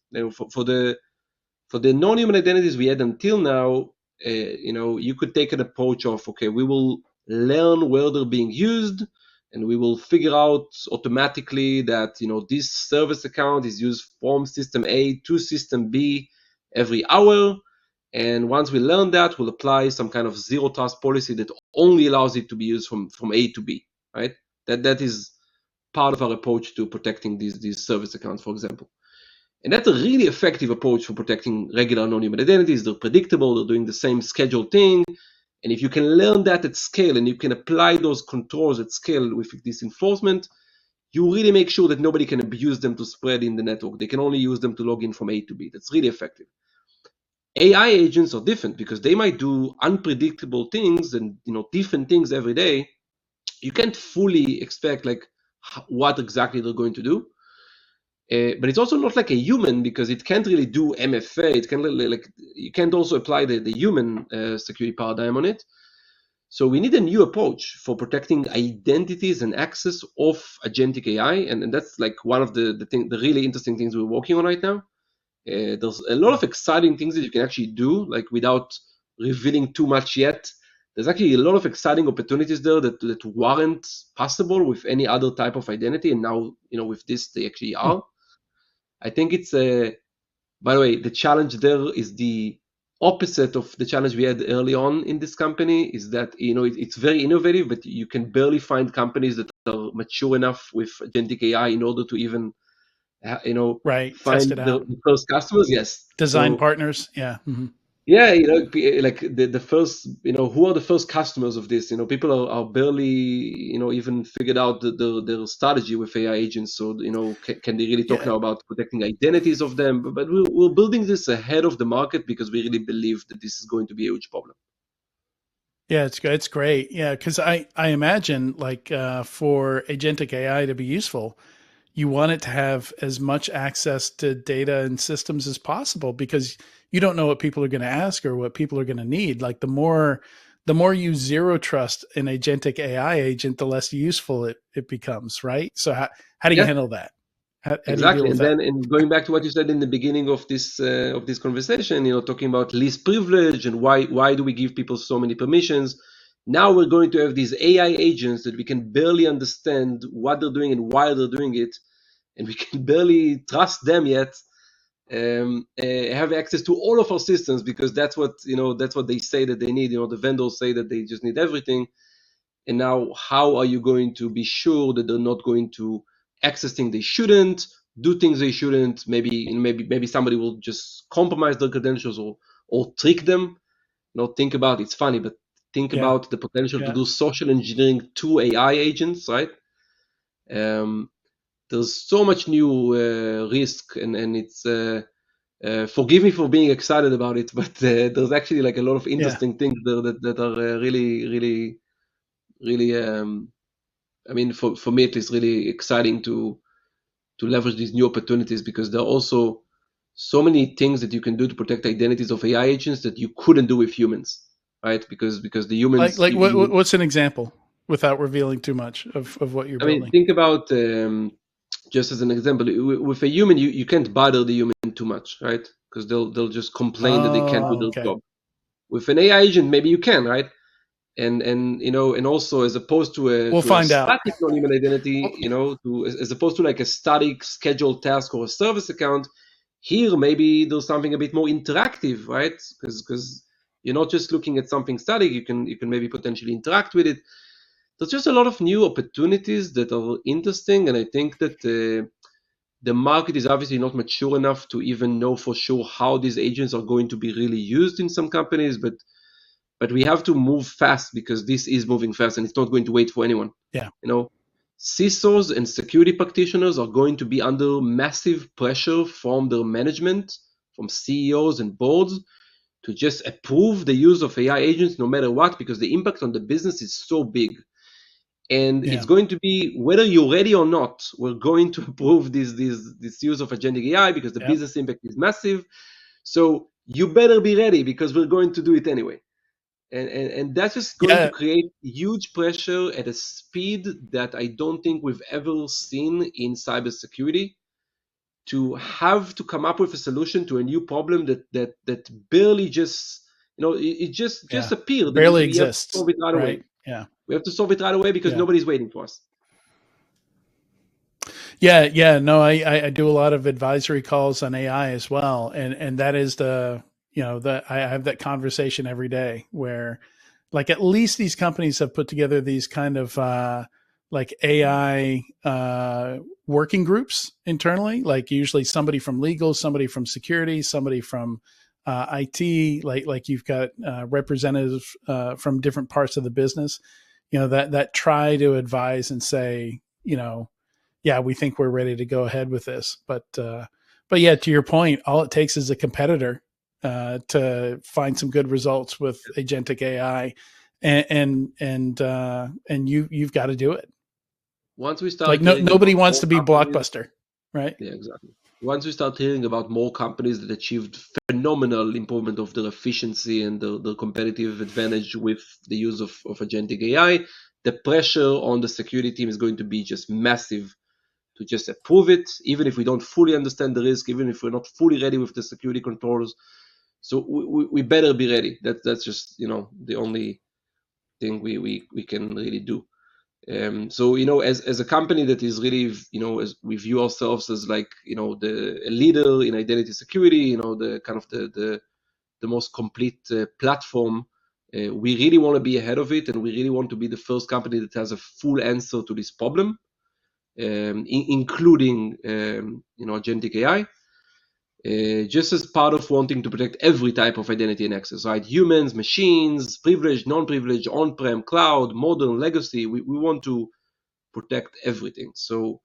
For the non-human identities we had until now, you could take an approach of, okay, we will learn where they're being used, and we will figure out automatically that this service account is used from system A to system B every hour. And once we learn that, we'll apply some kind of zero trust policy that only allows it to be used from A to B, right? That is part of our approach to protecting these service accounts, for example. And that's a really effective approach for protecting regular non-human identities. They're predictable, they're doing the same scheduled thing. And if you can learn that at scale and you can apply those controls at scale with this enforcement, you really make sure that nobody can abuse them to spread in the network. They can only use them to log in from A to B. That's really effective. AI agents are different because they might do unpredictable things and different things every day. You can't fully expect like what exactly they're going to do. But it's also not like a human, because it can't really do MFA. It can you can't also apply the human security paradigm on it. So we need a new approach for protecting identities and access of agentic AI, and that's like one of the really interesting things we're working on right now. There's a lot of exciting things that you can actually do, like without revealing too much yet. There's actually a lot of exciting opportunities there that weren't possible with any other type of identity, and now with this they actually are. I think it's by the way, the challenge there is the opposite of the challenge we had early on in this company, is that it's very innovative, but you can barely find companies that are mature enough with agentic AI in order to even right, find test it out, the first customers. Yes, design so partners. Mm-hmm. yeah, like the first, who are the first customers of this? People are barely, even figured out their strategy with AI agents. So, can they really talk now about protecting identities of them? But we're building this ahead of the market because we really believe that this is going to be a huge problem. Yeah, it's good. It's great. Yeah, because I imagine like for agentic AI to be useful, you want it to have as much access to data and systems as possible, because you don't know what people are going to ask or what people are going to need. Like the more you zero trust an agentic AI agent, the less useful it becomes, right? So how do you Yeah, handle that? How do you deal exactly. with And that? then, and going back to what you said in the beginning of this conversation, talking about least privilege and why do we give people so many permissions? Now we're going to have these AI agents that we can barely understand what they're doing and why they're doing it, and we can barely trust them yet. Have access to all of our systems because that's what they say that they need. The vendors say that they just need everything. And now, how are you going to be sure that they're not going to access things they shouldn't, do things they shouldn't? Maybe somebody will just compromise their credentials or trick them. think about it's funny, but think Yeah. about the potential to Yeah. do social engineering to AI agents, right? There's so much new risk, and it's forgive me for being excited about it, but there's actually like a lot of Yeah. interesting things there that are really I mean, for me it is really exciting to leverage these new opportunities, because there are also so many things that you can do to protect identities of AI agents that you couldn't do with humans, right? Because the humans, Like what's an example without revealing too much of what you're I mean, building? think about just as an example, with a human, you can't bother the human too much, right? Because they'll just complain that they can't do Oh, their okay. job. With an AI agent, maybe you can, right? And and also, as opposed to We'll a find out. static non-human identity, Well, to as opposed to like a static scheduled task or a service account, here maybe there's something a bit more interactive, right? Because you're not just looking at something static, you can maybe potentially interact with it. There's just a lot of new opportunities that are interesting, and I think that the market is obviously not mature enough to even know for sure how these agents are going to be really used in some companies, but we have to move fast, because this is moving fast and it's not going to wait for anyone. yeah. You know, CISOs and security practitioners are going to be under massive pressure from their management, from CEOs and boards, to just approve the use of AI agents no matter what, because the impact on the business is so big. And Yeah. it's going to be, whether you're ready or not, we're going to approve this use of agentic AI, because the Yep. business impact is massive. So you better be ready, because we're going to do it anyway. And that's just going to Yeah. create huge pressure at a speed that I don't think we've ever seen in cybersecurity, to have to come up with a solution to a new problem that barely just, it just Yeah. appeared, and Barely we have to exists. solve it right Right. away. Yeah. We have to solve it right away, because Yeah. nobody's waiting for us. Yeah. Yeah. No, I do a lot of advisory calls on AI as well. And that is I have that conversation every day where like at least these companies have put together these kind of like AI working groups internally, like usually somebody from legal, somebody from security, somebody from IT, like you've got representatives from different parts of the business, that try to advise and say, yeah, we think we're ready to go ahead with this. But yeah, to your point, all it takes is a competitor to find some good results with agentic AI, and you've got to do it. Once we Like start hearing nobody about wants more to be companies, Blockbuster, right? yeah, exactly. Once we start hearing about more companies that achieved phenomenal improvement of their efficiency and their competitive advantage with the use of agentic AI, the pressure on the security team is going to be just massive to just approve it, even if we don't fully understand the risk, even if we're not fully ready with the security controls. So we better be ready. That's just the only thing we can really do. So as a company that is really, as we view ourselves as like the a leader in identity security, the kind of the most complete platform. We really want to be ahead of it, and we really want to be the first company that has a full answer to this problem, including agentic AI. Just as part of wanting to protect every type of identity and access, right? Humans, machines, privileged, non-privileged, on-prem, cloud, modern, legacy. We want to protect everything. So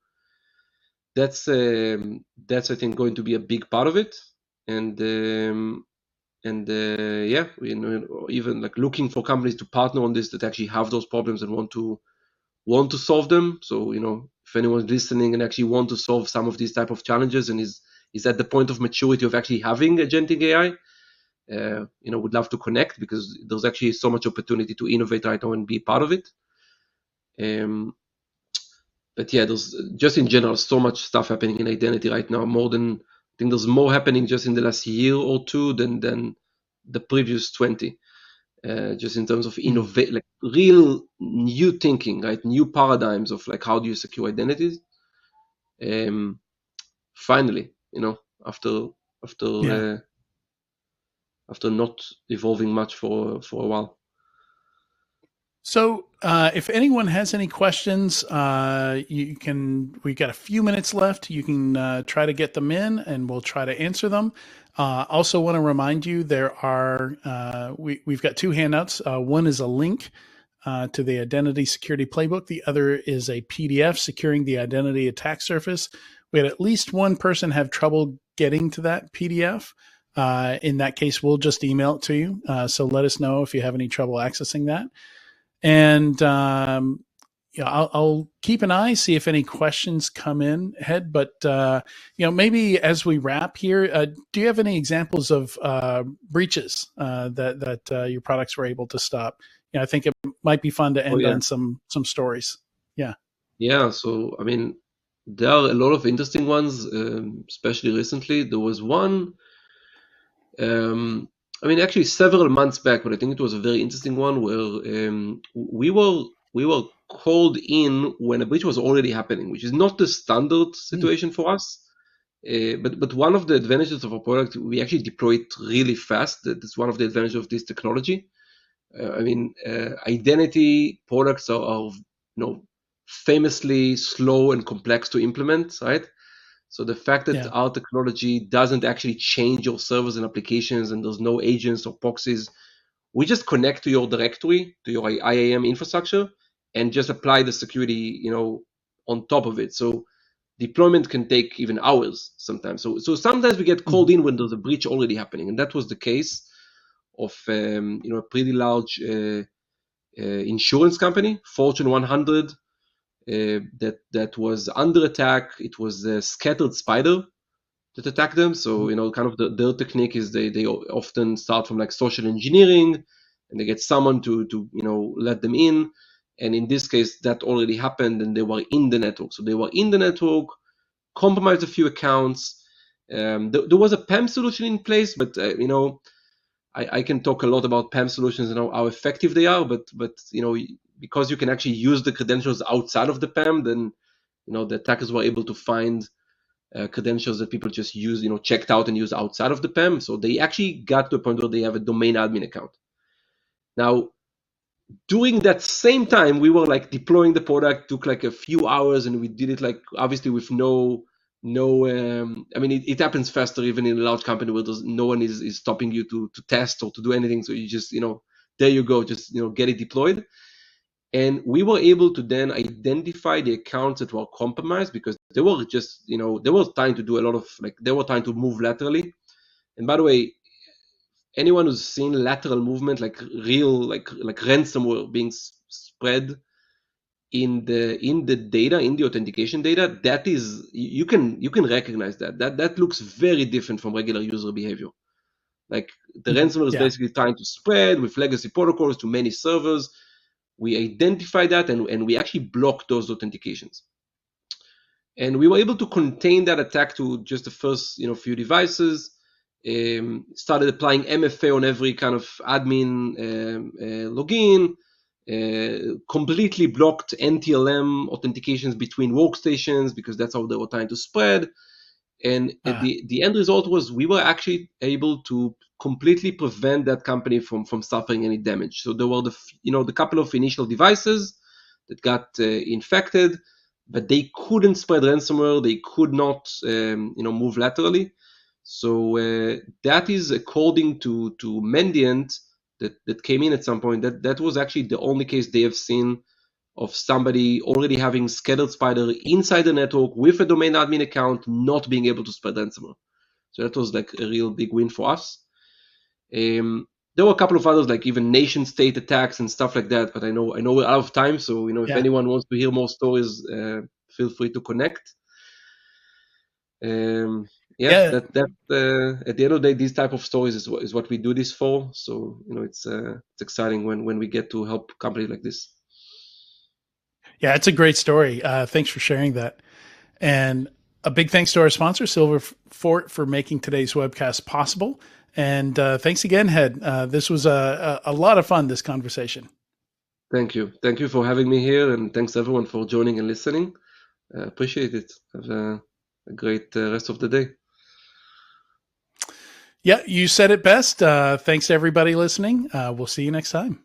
that's I think going to be a big part of it, and yeah, even like looking for companies to partner on this that actually have those problems and want to solve them. So if anyone's listening and actually want to solve some of these type of challenges and is at the point of maturity of actually having agentic AI, would love to connect, because there's actually so much opportunity to innovate right now and be part of it. But yeah, there's just in general so much stuff happening in identity right now. I think there's more happening just in the last year or two than the previous 20. Just in terms of innovate, like real new thinking, right? New paradigms of like how do you secure identities. Finally, after after Yeah. uh, after not evolving much for a while. So, if anyone has any questions, we got a few minutes left. You can try to get them in and we'll try to answer them. Also want to remind you we've got two handouts. One is a link to the identity security playbook. The other is a PDF securing the identity attack surface. We had at least one person have trouble getting to that PDF. In that case, we'll just email it to you. So let us know if you have any trouble accessing that. And yeah, I'll keep an eye, see if any questions come in, Hed. But maybe as we wrap here, do you have any examples of breaches that your products were able to stop? I think it might be fun to end on some stories. Yeah. Yeah. So I mean, there are a lot of interesting ones, especially recently. There was one. I mean, actually, several months back, but I think it was a very interesting one where we were called in when a breach was already happening, which is not the standard situation for us. But one of the advantages of our product, we actually deploy it really fast. That's one of the advantages of this technology. I mean, identity products are famously slow and complex to implement, right? So the fact that our technology doesn't actually change your servers and applications, and there's no agents or proxies, we just connect to your directory, to your IAM infrastructure, and just apply the security, on top of it. So deployment can take even hours sometimes. So sometimes we get called in when there's a breach already happening, and that was the case of a pretty large insurance company, Fortune 100. That was under attack. It was a scattered spider that attacked them. So kind of their technique is they often start from like social engineering, and they get someone to let them in. And in this case, that already happened, and they were in the network. So they were in the network, compromised a few accounts. There was a PAM solution in place, but I can talk a lot about PAM solutions and how effective they are, but because you can actually use the credentials outside of the PAM, then the attackers were able to find credentials that people just use, checked out and use outside of the PAM. So they actually got to a point where they have a domain admin account. Now, during that same time, we were like deploying the product, took like a few hours, and we did it like obviously with no I mean, it happens faster even in a large company where there's no one is stopping you to test or to do anything. So you just there you go, just get it deployed. And we were able to then identify the accounts that were compromised because they were just they were trying to do a lot of they were trying to move laterally. And by the way, anyone who's seen lateral movement, like real like ransomware being spread in the data, in the authentication data, that is you can recognize that looks very different from regular user behavior. Like the ransomware is basically trying to spread with legacy protocols to many servers. We identify that and we actually block those authentications. And we were able to contain that attack to just the first few devices. Started applying MFA on every kind of admin login. Completely blocked NTLM authentications between workstations because that's how they were trying to spread. And the end result was we were actually able to completely prevent that company from suffering any damage. So there were the couple of initial devices that got infected, but they couldn't spread ransomware. They could not move laterally. So that is according to Mendiant that came in at some point. That was actually the only case they have seen of somebody already having scattered spider inside the network with a domain admin account, not being able to spread ransomware. So that was like a real big win for us. There were a couple of others, like even nation state attacks and stuff like that. But I know we're out of time. So if anyone wants to hear more stories, feel free to connect. That at the end of the day, these type of stories is what we do this for. So it's exciting when we get to help companies like this. Yeah, it's a great story. Thanks for sharing that. And a big thanks to our sponsor, Silverfort, for making today's webcast possible. And thanks again, Hed. This was a lot of fun, this conversation. Thank you. Thank you for having me here. And thanks everyone for joining and listening. Appreciate it. Have a great rest of the day. Yeah, you said it best. Thanks to everybody listening. We'll see you next time.